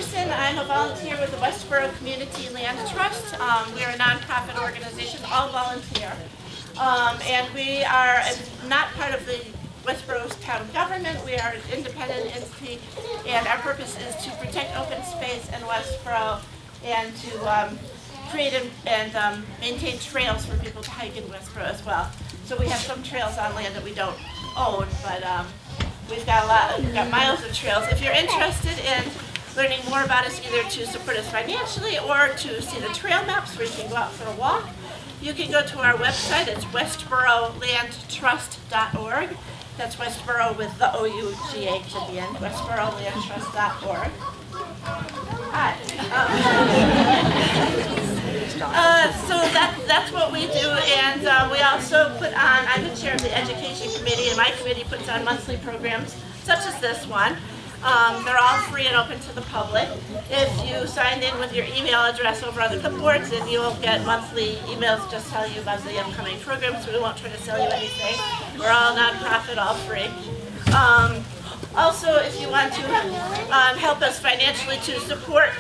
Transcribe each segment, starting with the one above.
Anderson. I'm a volunteer with the Westbotough Community Land Trust. We're a nonprofit organization, all volunteer. And we are not part of the Westborough's town government. We are an independent entity, and our purpose is to protect open space in Westborough and to create and maintain trails for people to hike in Westborough as well. So we have some trails on land that we don't own, but we've got miles of trails. If you're interested in learning more about us, either to support us financially or to see the trail maps where you can go out for a walk, you can go to our website. It's westboroughlandtrust.org. That's Westborough with the O-U-G-H at the end, westboroughlandtrust.org. Hi. So that's what we do, and we also put on, I'm the chair of the education committee, and my committee puts on monthly programs such as this one. They're all free and open to the public. If you signed in with your email address over on the clipboards, then you'll get monthly emails just tell you about the upcoming programs. We won't try to sell you anything. We're all nonprofit, all free. Also, if you want to help us financially to support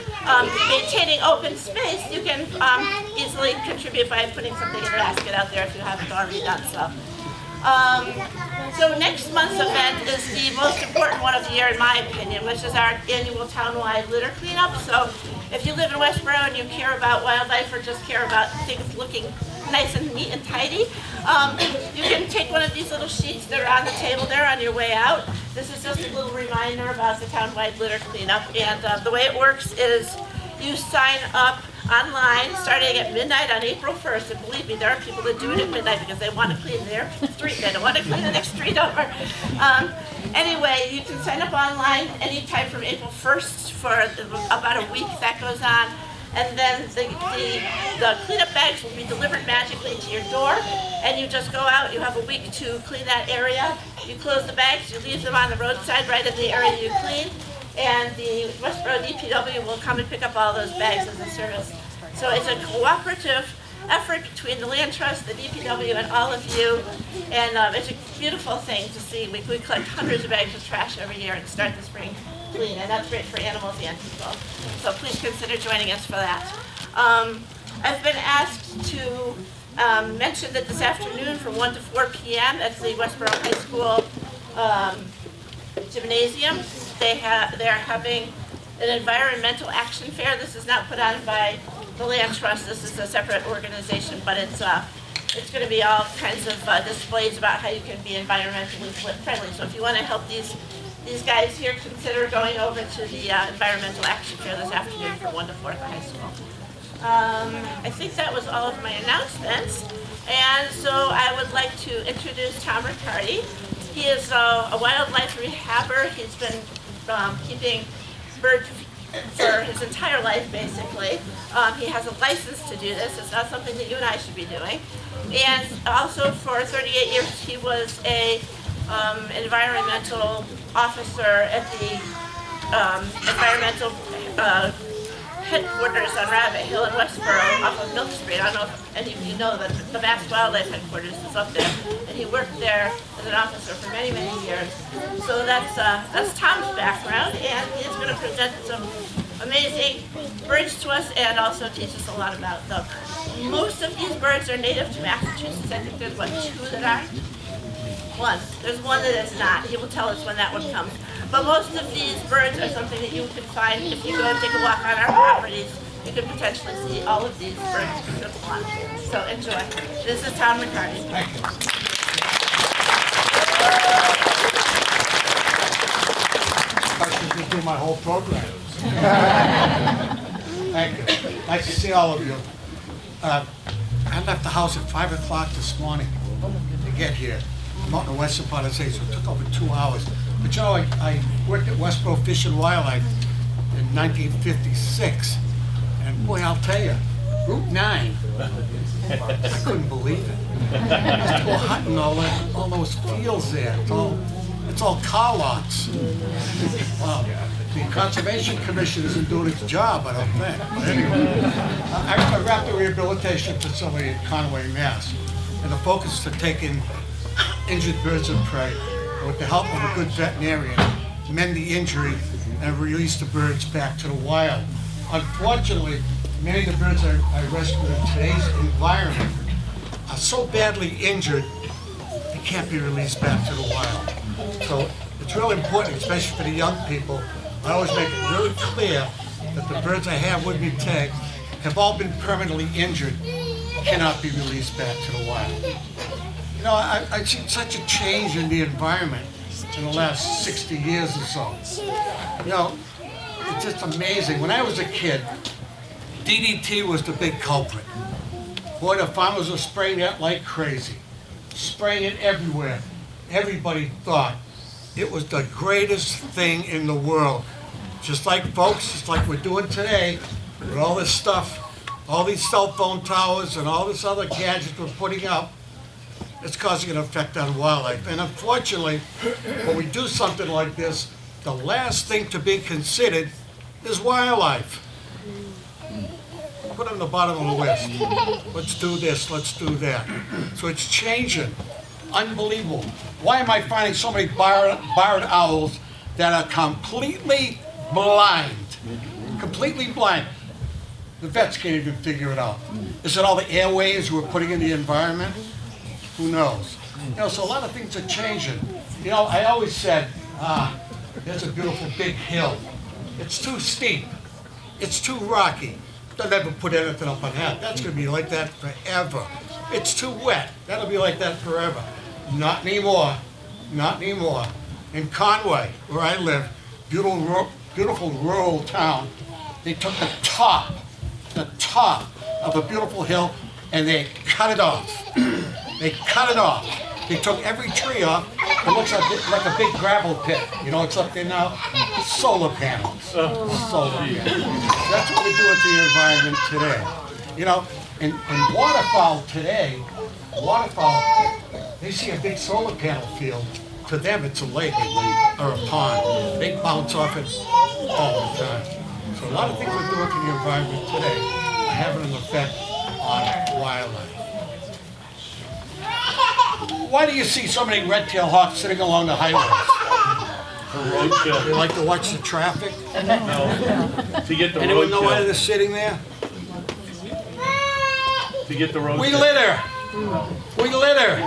maintaining open space, you can easily contribute by putting something in your basket out there if you haven't already done so. So next month's event is the most important one of the year, in my opinion, which is our annual townwide litter cleanup. So if you live in Westborough and you care about wildlife or just care about things looking nice and neat and tidy, you can take one of these little sheets that are on the table there on your way out. This is just a little reminder about the townwide litter cleanup, and the way it works is you sign up online starting at midnight on April 1st, and believe me, there are people that do it at midnight because they want to clean their street. They don't want to clean the next street over. Anyway, you can sign up online anytime from April 1st for about a week that goes on, and then the cleanup bags will be delivered magically to your door, and you just go out. You have a week to clean that area. You close the bags, you leave them on the roadside right in the area you clean, and the Westborough DPW will come and pick up all those bags as a service. So it's a cooperative effort between the Land Trust, the DPW, and all of you, and it's a beautiful thing to see. We collect hundreds of bags of trash every year and start the spring clean, and that's great for animals and people. So please consider joining us for that. I've been asked to mention that this afternoon from 1 to 4 p.m. at the Westborough High School gymnasium, they're having an environmental action fair. This is not put on by the Land Trust. This is a separate organization, but it's going to be all kinds of displays about how you can be environmentally friendly. So if you want to help these guys here, consider going over to the environmental action fair this afternoon from 1 to 4 at the high school. I think that was all of my announcements, and so I would like to introduce Tom Ricardi. He is a wildlife rehabber. He's been keeping birds for his entire life, basically. He has a license to do this. It's not something that you and I should be doing. And also for 38 years, he was a environmental officer at the environmental headquarters on Rabbit Hill in Westborough off of Milk Street. I don't know if any of you know that the Mass Wildlife Headquarters is up there, and he worked there as an officer for many, many years. So that's Tom's background, and he is going to present some amazing birds to us and also teach us a lot about them. Most of these birds are native to Massachusetts. I think there's, 2 that are? One. There's one that is not. He will tell us when that one comes. But most of these birds are something that you can find if you go and take a walk on our properties. You can potentially see all of these birds in just one. So enjoy. This is Tom Ricardi. Thank you. I should just do my whole program. Thank you. Nice to see all of you. I left the house at 5 o'clock this morning to get here. I'm out in the western part of the state, so it took over 2 hours. But you know, I worked at Westborough Fish and Wildlife in 1956, and boy, I'll tell you, Route 9, I couldn't believe it. I used to go hunting all those fields there. It's all car lots. Wow. The Conservation Commission isn't doing its job, I don't think. But anyway, I got a raptor rehabilitation facility in Conway, Mass. And the focus is to take in injured birds of prey, and with the help of a good veterinarian, mend the injury and release the birds back to the wild. Unfortunately, many of the birds I rescued in today's environment are so badly injured, they can't be released back to the wild. So it's really important, especially for the young people. I always make it really clear that the birds I have with me today have all been permanently injured, cannot be released back to the wild. You know, I've seen such a change in the environment in the last 60 years or so. You know, it's just amazing. When I was a kid, DDT was the big culprit. Boy, the farmers were spraying that like crazy, spraying it everywhere. Everybody thought it was the greatest thing in the world. Just like, folks, just like we're doing today, with all this stuff, all these cell phone towers and all this other gadgets we're putting up, it's causing an effect on wildlife. And unfortunately, when we do something like this, the last thing to be considered is wildlife. Put it on the bottom of the list. Let's do this, let's do that. So it's changing. Unbelievable. Why am I finding so many barred owls that are completely blind? Completely blind. The vets can't even figure it out. Is it all the airways we're putting in the environment? Who knows? You know, so a lot of things are changing. You know, I always said, there's a beautiful big hill. It's too steep. It's too rocky. They'll never put anything up on that. That's going to be like that forever. It's too wet. That'll be like that forever. Not anymore. Not anymore. In Conway, where I live, beautiful rural town, they took the top of a beautiful hill, and they cut it off. They cut it off. They took every tree off. It looks like a big gravel pit. You know what's up there now? Solar panels. Solar panels. That's what we do with the environment today. You know, and waterfowl today, they see a big solar panel field. To them, it's a lake or a pond. They bounce off it all the time. So a lot of things we're doing to the environment today are having an effect on wildlife. Why do you see so many red-tailed hawks sitting along the highways? They like to watch the traffic? No. To get the Anyone know why roadkill. they're sitting there? To get the roadkill. We litter. We litter.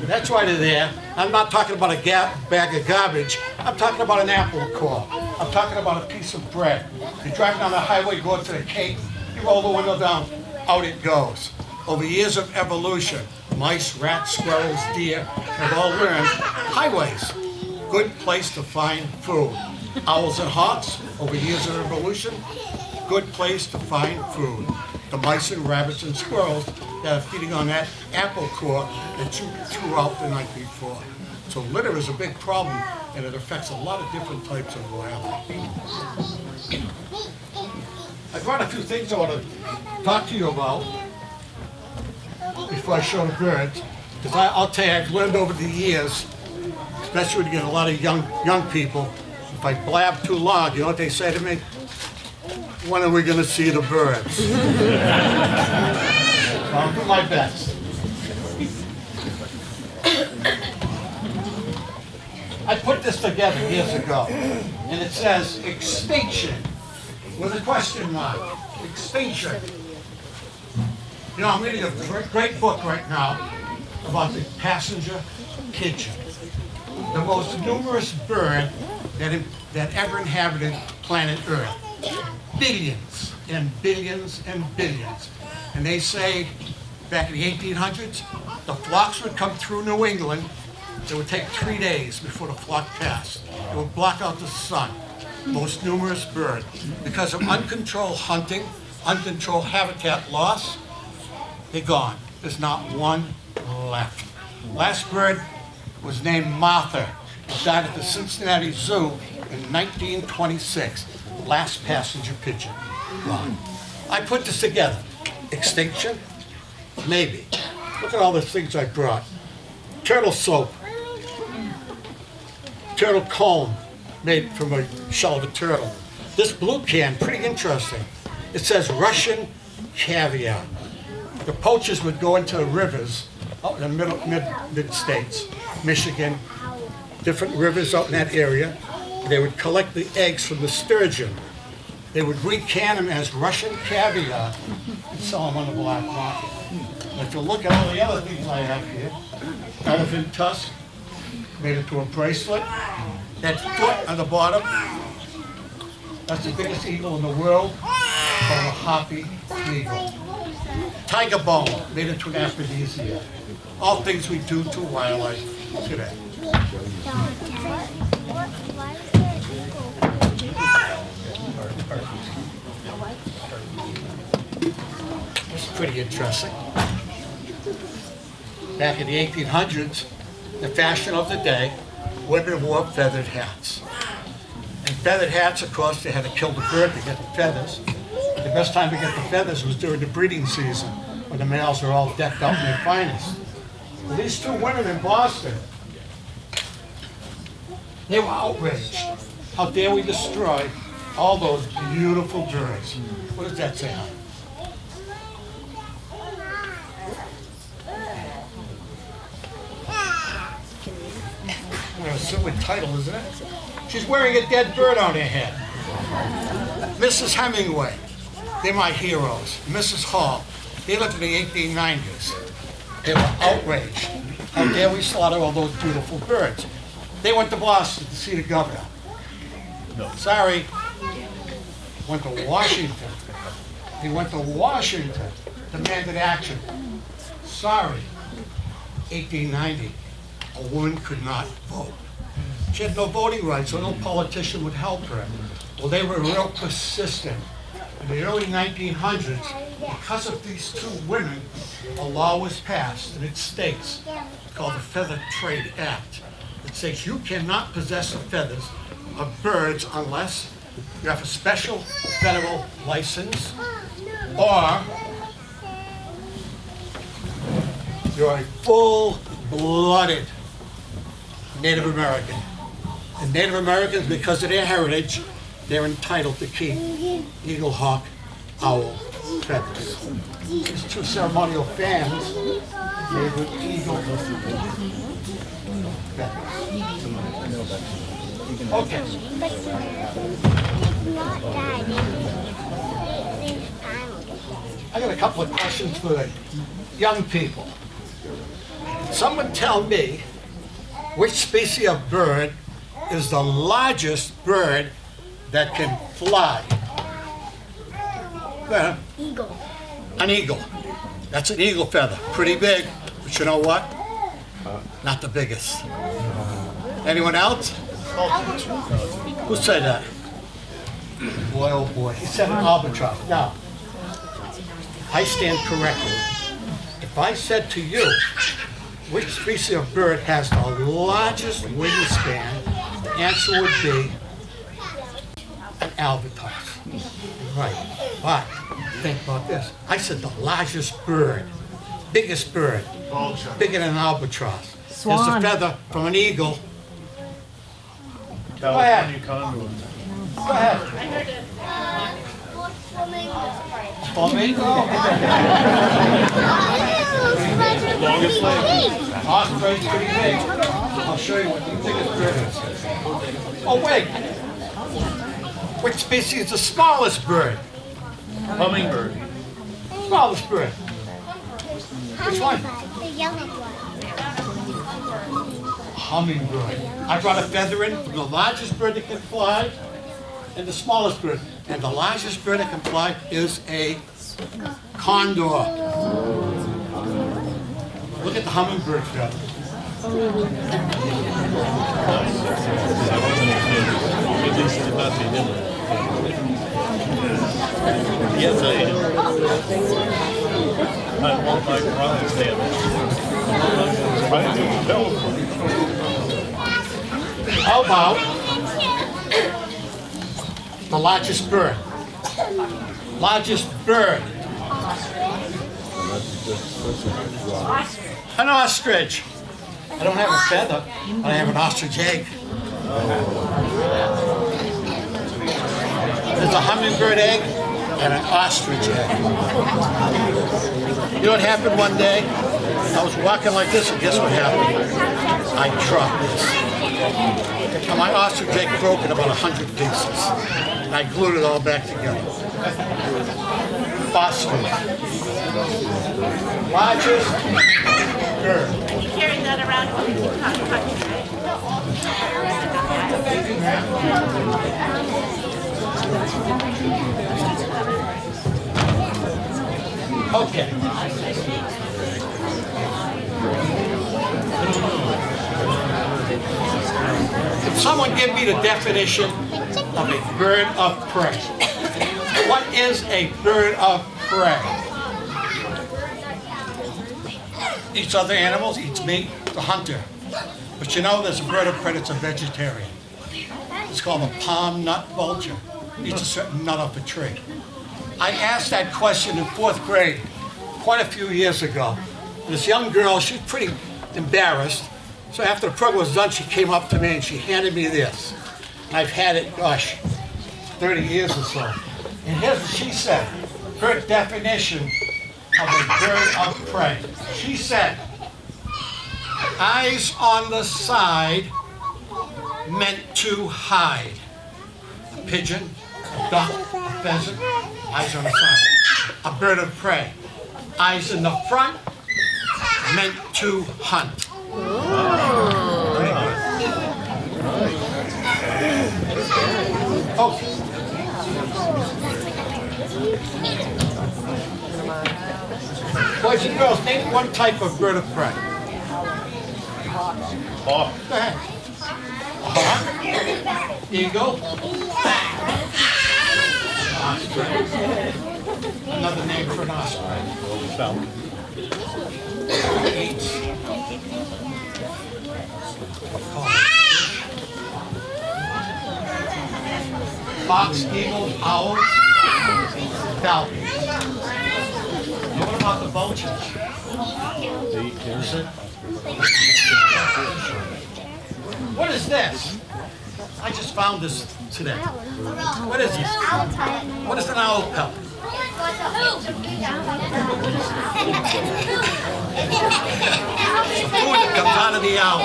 That's why they're there. I'm not talking about a bag of garbage. I'm talking about an apple core. I'm talking about a piece of bread. You drive down the highway, go up to the Cape, you roll the window down, out it goes. Over years of evolution, mice, rats, squirrels, deer have all learned highways. Good place to find food. Owls and hawks, over years of evolution, good place to find food. The mice and rabbits and squirrels that are feeding on that apple core that you threw out the night before. So litter is a big problem, and it affects a lot of different types of wildlife. I brought a few things I want to talk to you about before I show the birds, because I'll tell you, I've learned over the years, especially when you get a lot of young people, if I blab too long, you know what they say to me? When are we going to see the birds? I'll do my best. I put this together years ago, and it says extinction with a question mark. Extinction. You know, I'm reading a great book right now about the passenger pigeon, the most numerous bird that ever inhabited planet Earth. Billions and billions and billions. And they say back in the 1800s, the flocks would come through New England. It would take 3 days before the flock passed. It would block out the sun. Most numerous bird. Because of uncontrolled hunting, uncontrolled habitat loss, they're gone. There's not one left. Last bird was named Martha. It died at the Cincinnati Zoo in 1926. Last passenger pigeon. Gone. I put this together. Extinction? Maybe. Look at all the things I brought. Turtle soap. Turtle comb made from a shell of a turtle. This blue can, pretty interesting. It says Russian caviar. The poachers would go into the rivers out in the mid-states, Michigan, different rivers out in that area, They would collect the eggs from the sturgeon. They would recan them as Russian caviar and sell them on the black market. And if you look at all the other things I have here, elephant tusk, made into a bracelet. That foot on the bottom, that's the biggest eagle in the world, called a hoppy eagle. Tiger bone, made into an aphrodisiac. All things we do to wildlife today. It's pretty interesting. Back in the 1800s, the fashion of the day, women wore feathered hats. And feathered hats, of course, they had to kill the bird to get the feathers. The best time to get the feathers was during the breeding season, when the males are all decked out in their finest. Well, these two women in Boston, they were outraged. How dare we destroy all those beautiful birds? What does that say, hon? Well, it's a silly title, isn't it? She's wearing a dead bird on her head. Mrs. Hemingway, they're my heroes. Mrs. Hall, they lived in the 1890s. They were outraged. How dare we slaughter all those beautiful birds? They went to Boston to see the governor. Sorry. Went to Washington. He went to Washington, demanded action. Sorry. 1890, a woman could not vote. She had no voting rights, so no politician would help her. Well, they were real persistent. In the early 1900s, because of these two women, a law was passed, and it states, called the Feather Trade Act. It says you cannot possess the feathers of birds unless you have a special federal license or you're a full-blooded Native American. And Native Americans, because of their heritage, they're entitled to keep eagle, hawk, owl feathers. These two ceremonial fans made with eagle feathers. Okay. I got a couple of questions for the young people. Someone tell me which species of bird is the largest bird that can fly? Well, Eagle. an eagle. That's an eagle feather. Pretty big, but you know what? Not the biggest. Anyone else? Who said that? Boy, oh boy, he said an albatross. Now, I stand corrected. If I said to you, which species of bird has the largest wingspan, the answer would be an albatross. Right, but think about this. I said the largest bird, biggest bird, bigger than an albatross. Swan. There's a feather from an eagle. California condor. Go ahead. Flamingo. Longest leg. Osprey's pretty big. I'll show you what the biggest bird is. Oh, wait. Which species is the smallest bird? Hummingbird. Smallest bird. Which one? The yellow one. Hummingbird. I brought a feather in from the largest bird that can fly and the smallest bird. And the largest bird that can fly is a condor. Look at the hummingbird feather. At least it's not the him. Yes, I am. I won't like Ron's damage. Trying to tell. How about the largest bird? Largest bird. An ostrich. I don't have a feather, but I have an ostrich egg. There's a hummingbird egg and an ostrich egg. You know what happened one day? I was walking like this, and guess what happened? I dropped this. And my ostrich egg broke in about 100 pieces. And I glued it all back together. Boston. Largest bird. You carry that around with you. Okay. Can someone give me the definition of a bird of prey? What is a bird of prey? Eats other animals, eats meat, the hunter. But you know there's a bird of prey that's a vegetarian. It's called a palm nut vulture. Eats a certain nut off a tree. I asked that question in 4th grade quite a few years ago. This young girl, she was pretty embarrassed. So after the program was done, she came up to me and she handed me this. And I've had it, gosh, 30 years or so. And here's what she said, her definition of a bird of prey. She said, eyes on the side meant to hide. A pigeon, a duck, a pheasant, eyes on the side. A bird of prey. Eyes in the front meant to hunt. Very good. Okay. Boys and girls, name one type of bird of prey. Hawk. Go ahead. Hawk. Eagle. Ostrich. Another name for an osprey. Falcon. Eats. Fox, eagle, owl, falcon. What about the vultures? What is this? I just found this today. What is this? What is an owl pellet? The food that comes out of the owl.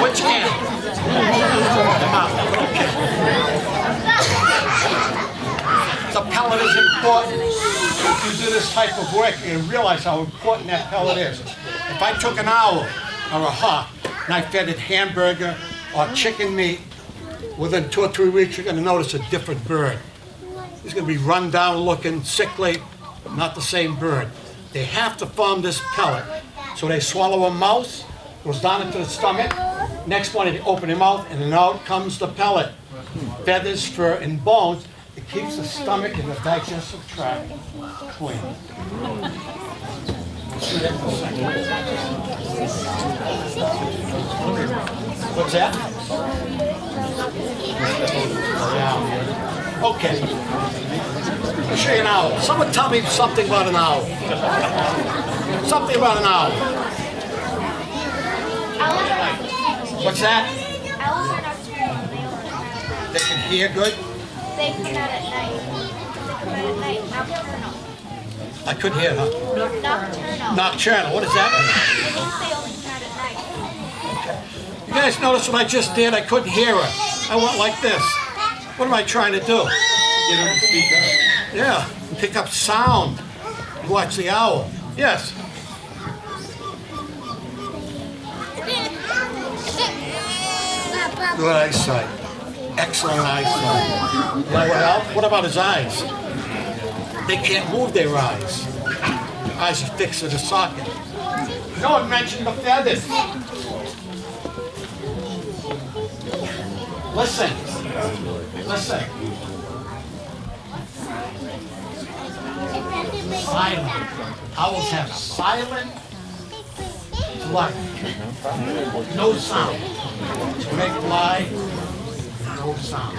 Which hand? The mouth. Okay. The pellet is important. If you do this type of work, you realize how important that pellet is. If I took an owl or a hawk and I fed it hamburger or chicken meat, within 2 or 3 weeks you're going to notice a different bird. He's going to be run down looking, sickly, not the same bird. They have to form this pellet. So they swallow a mouse, goes down into the stomach. Next one, they open their mouth, and then out comes the pellet. Feathers, fur, and bones. It keeps the stomach and the digestive tract clean. What's that? Yeah. Okay. I'll show you an owl. Someone tell me something about an owl. Something about an owl. What's that? Owls are nocturnal. They can hear good? They come out at night. Nocturnal. I couldn't hear, huh? Nocturnal. Nocturnal. What does that mean? It means they only come out at night. You guys notice what I just did? I couldn't hear her. I went like this. What am I trying to do? Get her to speak up. Yeah, pick up sound. Watch the owl. Yes. Good eyesight. Excellent eyesight. You know what else? What about his eyes? They can't move their eyes. Eyes are fixed in a socket. No one mentioned the feathers. Listen. Listen. Silent. Owls have silent flight. No sound. When they fly, no sound.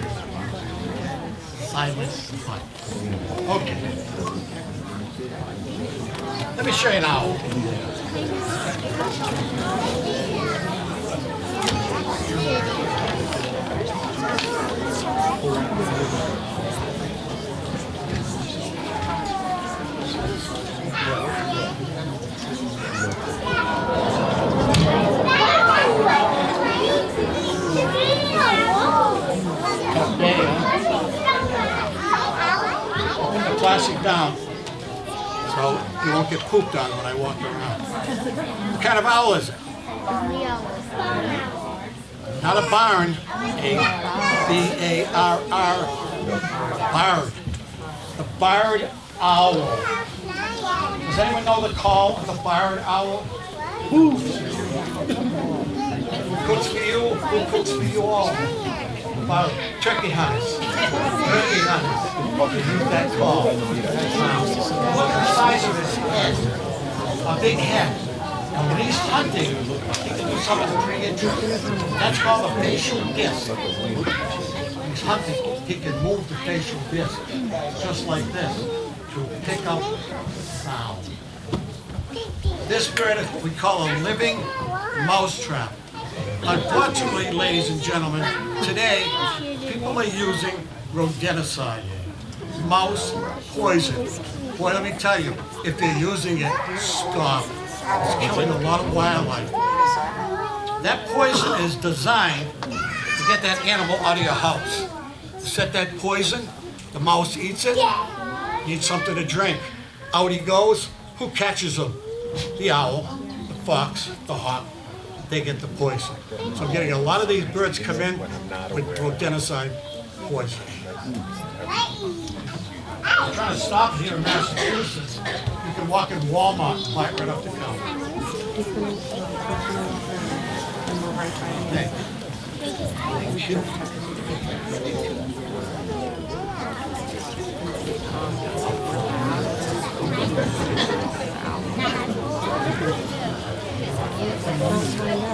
Silent flight. Okay. Let me show you an owl. don't get pooped on when I walk around. What kind of owl is it? Not a barn, a B-A-R-R, barred. The barred owl. Does anyone know the call of the barred owl? Who cooks for you? Who cooks for you all? About turkey hunters. Turkey hunters. Use that call. Look at the size of his head. A big head. And when he's hunting, he can do something pretty interesting. That's called a facial disc. When he's hunting, he can move the facial disc just like this to pick up sound. This bird is what we call a living mousetrap. Unfortunately, ladies and gentlemen, today people are using rodenticide, mouse poison. Boy, let me tell you, if they're using it, stop. It's killing a lot of wildlife. That poison is designed to get that animal out of your house. You set that poison, the mouse eats it, needs something to drink. Out he goes. Who catches him? The owl, the fox, the hawk. They get the poison. So I'm getting a lot of these birds come in with rodenticide poison. I'm trying to stop here in Massachusetts. You can walk in Walmart and buy it right off the counter. Thank you.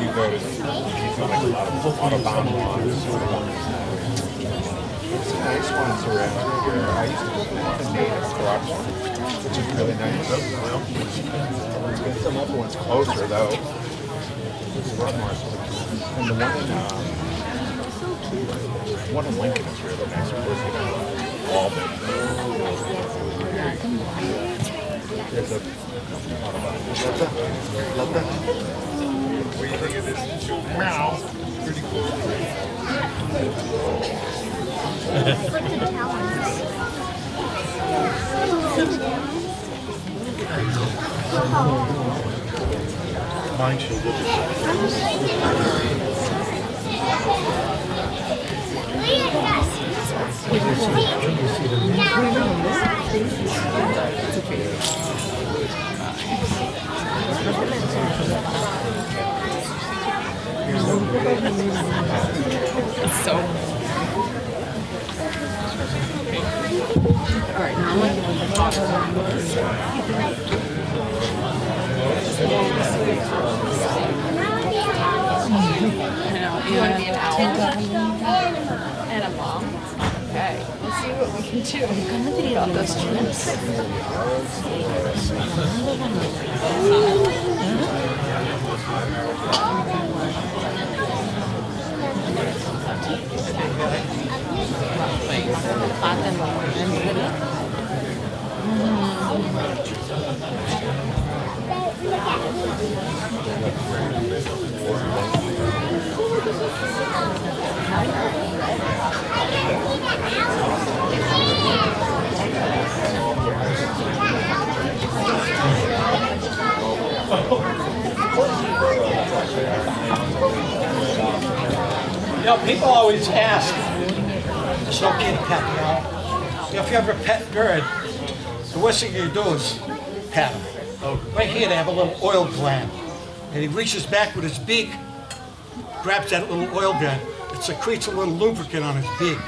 You go to like a lot of Autobahn ones. Some nice ones around here. I used to look at the native trucks, which is really nice. Let's get some other ones closer though. And the one in Lincoln is really nice. Of course, you know, Albany. There's a love that. What do you think of this? Meow. Pretty cool. Mine should look So. All right, now I'm going to talk about you want to be an owl and a mom. Okay, let's see what we can do about those trips. You know, people always ask, it's okay to pet the owl. If you have a pet bird, the worst thing you do is pat him. Right here they have a little oil gland. And he reaches back with his beak, grabs that little oil gland, it secretes a little lubricant on his beak.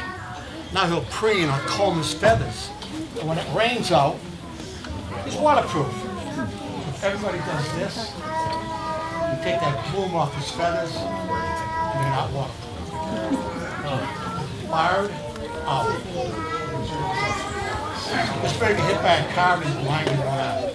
Now he'll preen or comb his feathers. And when it rains out, he's waterproof. If everybody does this, you take that plume off his feathers, and they're not waterproof. Barred owl. This bird get hit by a car and he's blind in one eye.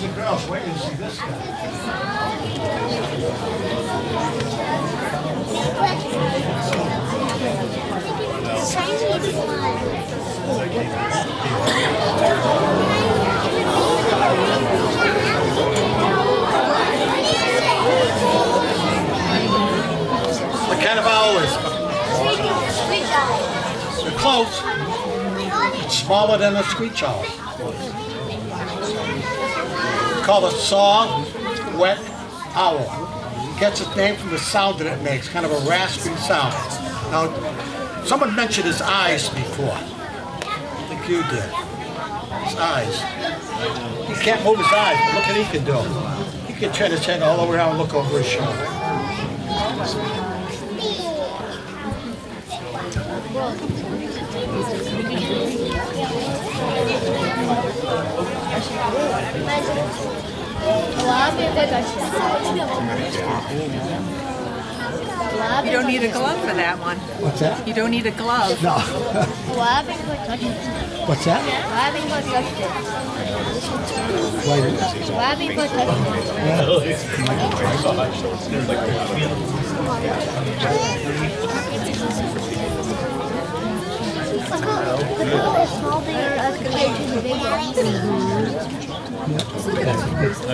and girls, wait and see this guy. Chinese one. What kind of owl is it? Sweet owl. They're close. It's smaller than a screech owl. Called a saw-whet owl. Gets its name from the sound that it makes, kind of a rasping sound. Now, someone mentioned his eyes before. I think you did. His eyes. He can't move his eyes, but look what he can do. He can turn his head all the way around and look over his shoulder. You don't need a glove for that one. What's that? You don't need a glove. No. What's that?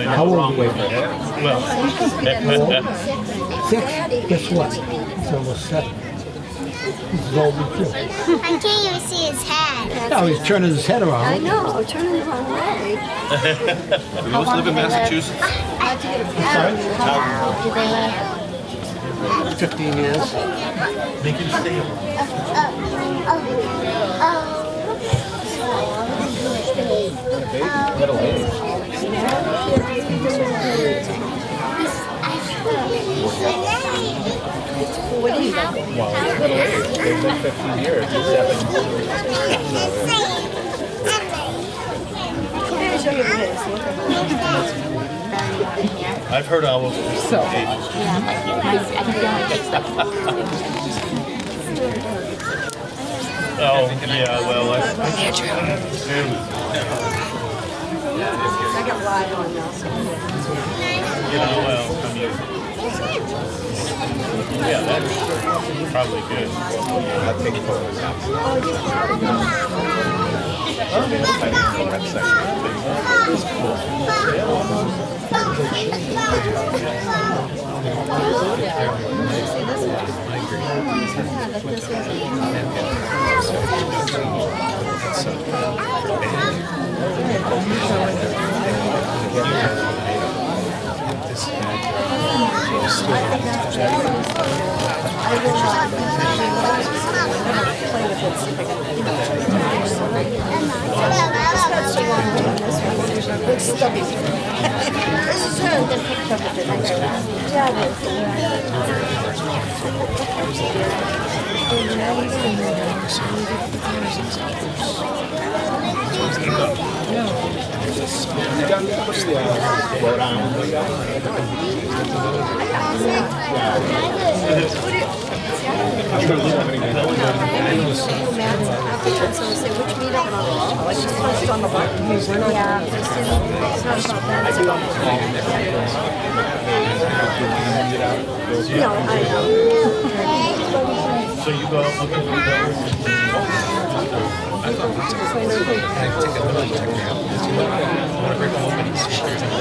How old are you? Well, 6? Guess what? He's almost 7. He's older too. I can't even see his head. No, he's turning his head around. I know, turning the wrong way. you must live in Massachusetts? How'd you get a power? 15 years. Make him stay Middle age. Well, he's middle age. They've been 15 years. He's 7. I've heard owls. So. Oh, yeah, well, I got live on now. you know, well, I mean, yeah, that's probably good. I'll take photos now. So you go out looking for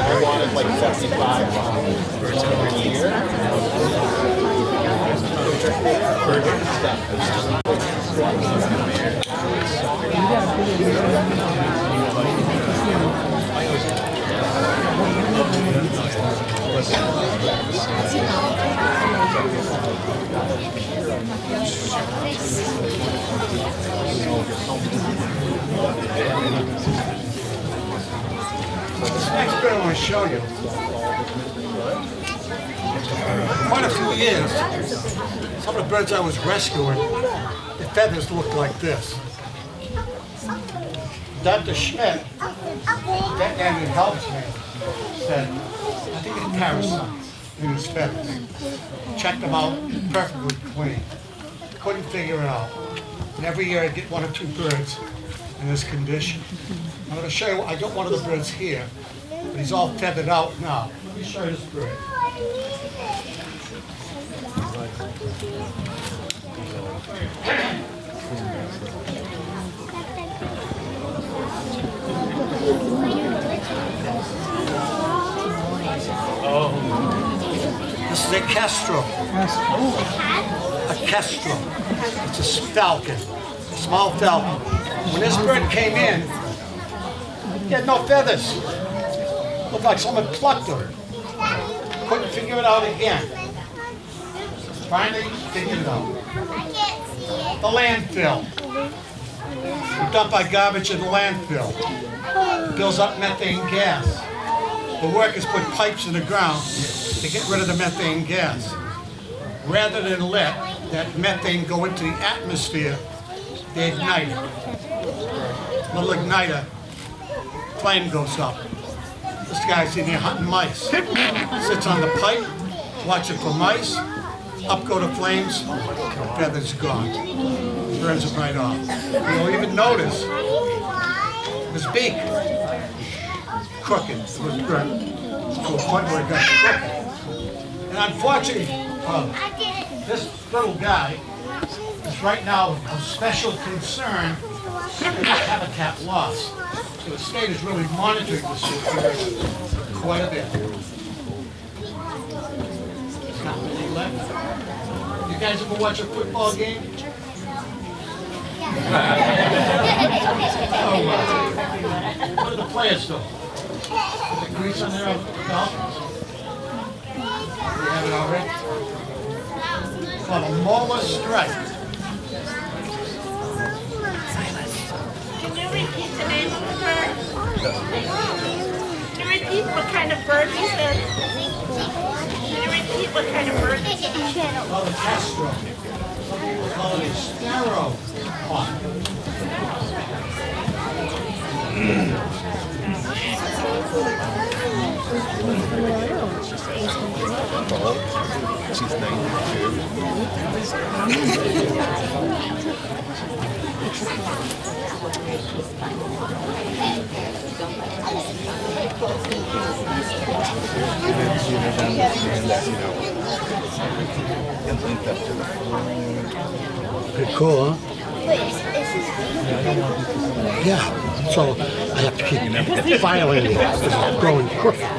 I wanted like 75 a year. This next bird I want to show you. Quite a few years, some of the birds I was rescuing, the feathers looked like this. Dr. Schmidt, that man who helps me, said, I think it's parasites in his feathers. Checked them out, perfectly clean. Couldn't figure it out. And every year I'd get 1 or 2 birds, in this condition. I'm going to show you, I got one of the birds here, but he's all feathered out now. Let me show you this bird. This is a kestrel. A kestrel. It's a falcon, a small falcon. When this bird came in, he had no feathers. Looked like someone plucked him. Couldn't figure it out again. Finally figured it out. The landfill. We dump our garbage in the landfill. It builds up methane gas. The workers put pipes in the ground to get rid of the methane gas. Rather than let that methane go into the atmosphere, they ignite it. Little igniter, flame goes up. This guy's in here hunting mice. Sits on the pipe, watching for mice. Up go the flames, feathers gone. Burns them right off. You'll even notice his beak crooked. It was burnt to a point where it got crooked. And unfortunately, this little guy is right now of special concern with habitat loss. So the state is really monitoring the situation quite a bit. There's not many left. You guys ever watch a football game? Oh, what do the players do? Put the grease on their belt? You have it already? It's called a molar strike. Can you repeat the name of the bird? Can you repeat what kind of bird you said? Can you repeat what kind of bird you said? It's called a kestrel. It's called a sparrowhawk. She's 92. Pretty cool, huh? Yeah, so I have to keep filing it. It's growing crooked.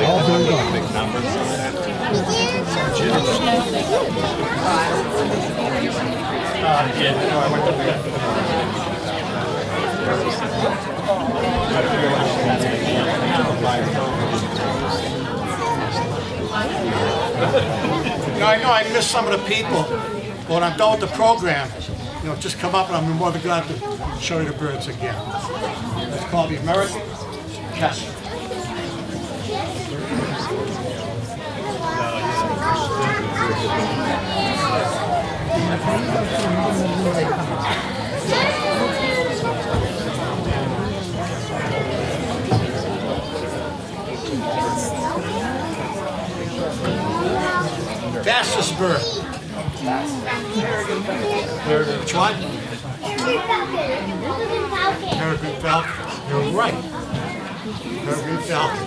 All burned off. Big numbers on that. I know I missed some of the people, but when I'm done with the program, just come up and I'm more than glad to show you the birds again. It's called the American kestrel. Fastest bird. Which one? Peregrine falcon. You're right. Peregrine falcon.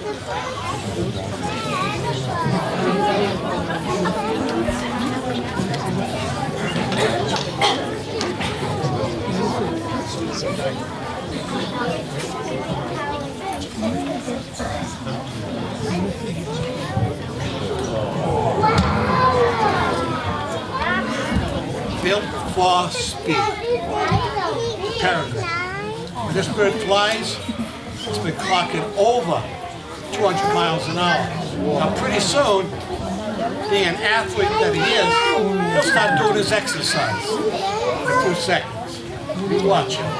Built for speed. Peregrine. When this bird flies, it's been clocking over 200 miles an hour. Now pretty soon, being an athlete that he is, he'll start doing his exercise in a few seconds. You watch him.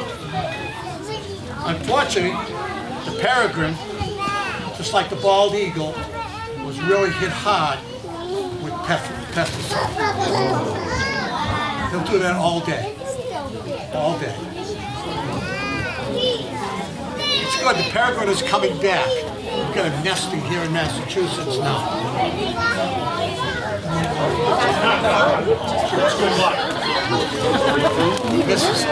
Unfortunately, the peregrine, just like the bald eagle, was really hit hard with pesticides. He'll do that all day. All day. It's good. The peregrine is coming back. We've got a nesting here in Massachusetts now. Good luck. This is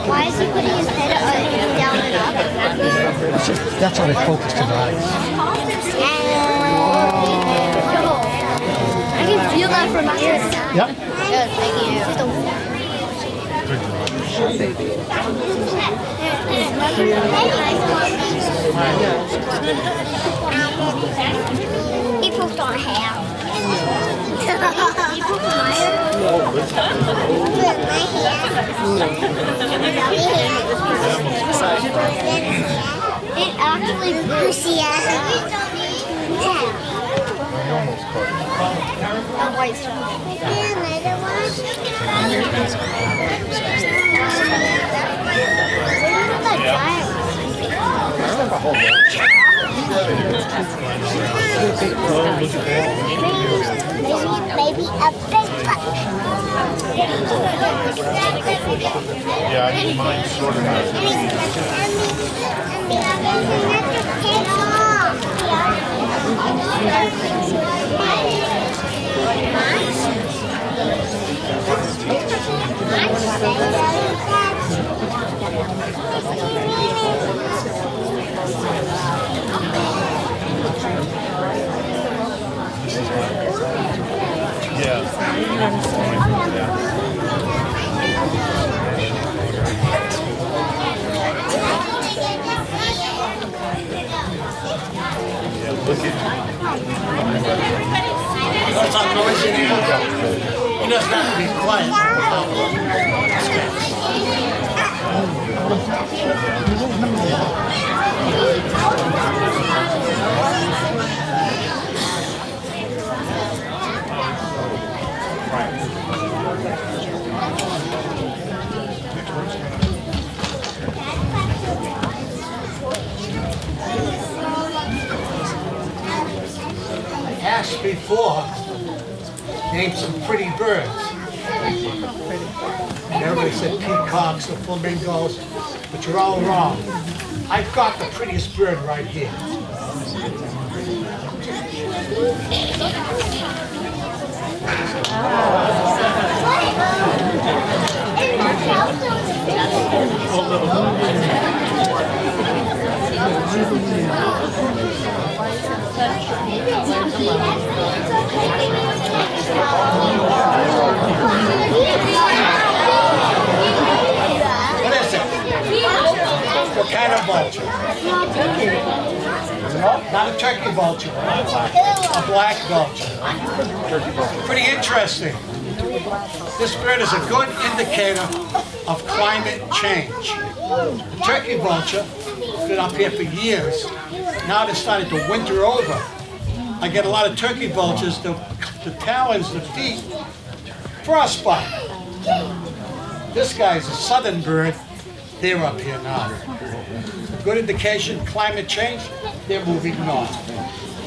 Why is he putting his head down and up? that's how they focus the eyes. I can feel that from here. Yep. Good, thank you. He pooped on a hair. He pooped on my hair. Look, my hair. It actually boosts the ass. That white stuff. Another one. Maybe a big butt. Yeah, I need mine sorted out. That's how noisy they are. He doesn't have to be quiet. Asked before, name some pretty birds. Everybody said peacocks or flamingos, but you're all wrong. I've got the prettiest bird right here. What is it? What kind of vulture? Not a turkey vulture. A black vulture. Pretty interesting. This bird is a good indicator of climate change. The turkey vulture has been up here for years. Now they're starting to winter over. I get a lot of turkey vultures, the talons, the feet, frostbite. This guy's a southern bird. They're up here now. Good indication, climate change, they're moving north.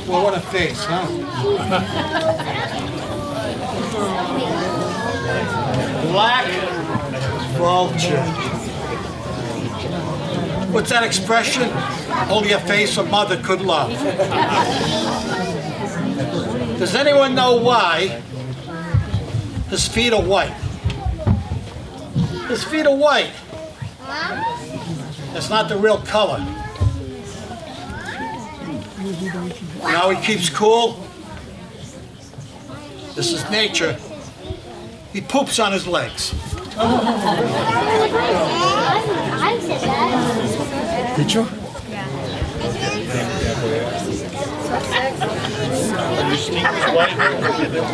Well, what a face, huh? Black vulture. What's that expression? Only a face a mother could love. Does anyone know why his feet are white? His feet are white. That's not the real color. Now he keeps cool. This is nature. He poops on his legs. I said that. Did you?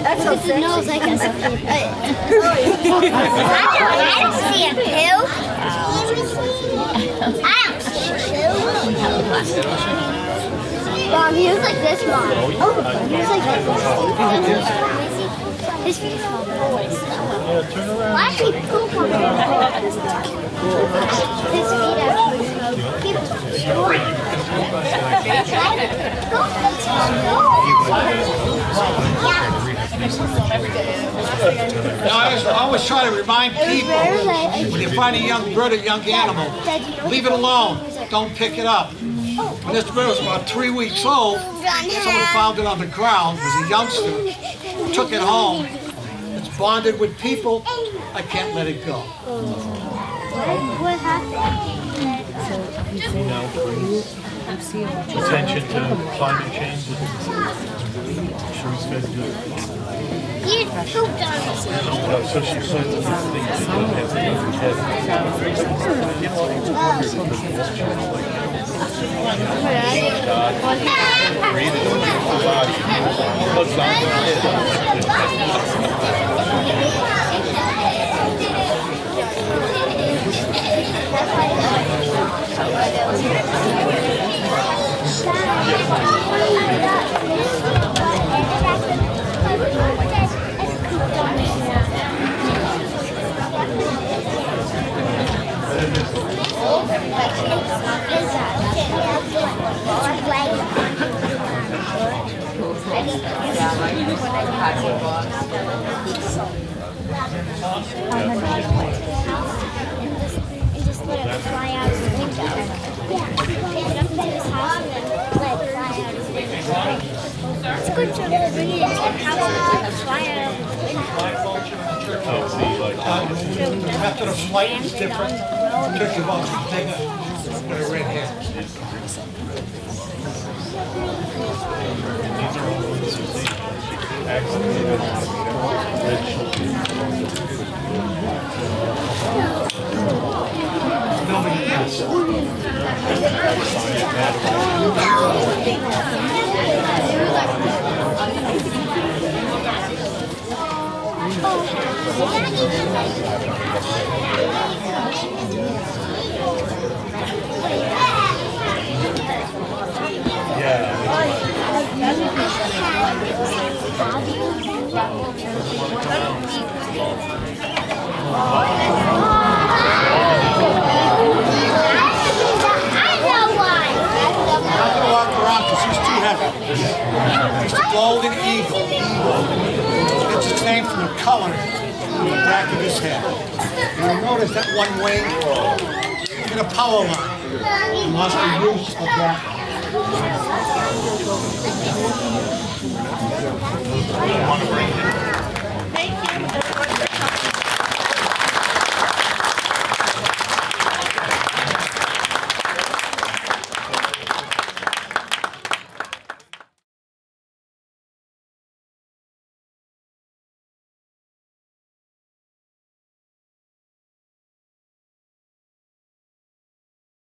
That's so sexy. Nose, I guess. I don't see a poo. I don't see a poo. Mom, he was like this, Mom. Oh, he was like this. His feet smell always. Why did he poop on him? His feet actually smell. I always try to remind people, when you find a young bird or young animal, leave it alone. Don't pick it up. When this bird was about 3 weeks old, someone found it on the ground. It was a youngster. Took it home. It's bonded with people. I can't let it go. What happened? Attention to climate change. Sure he's going to do it. He pooped on it. So she plans to do things that don't have to breathe it into the body. Looks like And just let it fly out his window. Yeah, pick it up to his house and then let it fly out his window. It's good to bring it into the house and let it fly out his window. The method of flight is different. Turkey bugs are bigger. Put it right here. Nobody does. I'm going to walk around because he's too heavy. He's the golden eagle. It's its name from the color on the back of his head. And you notice that one wing in a power line. He wants the use of that.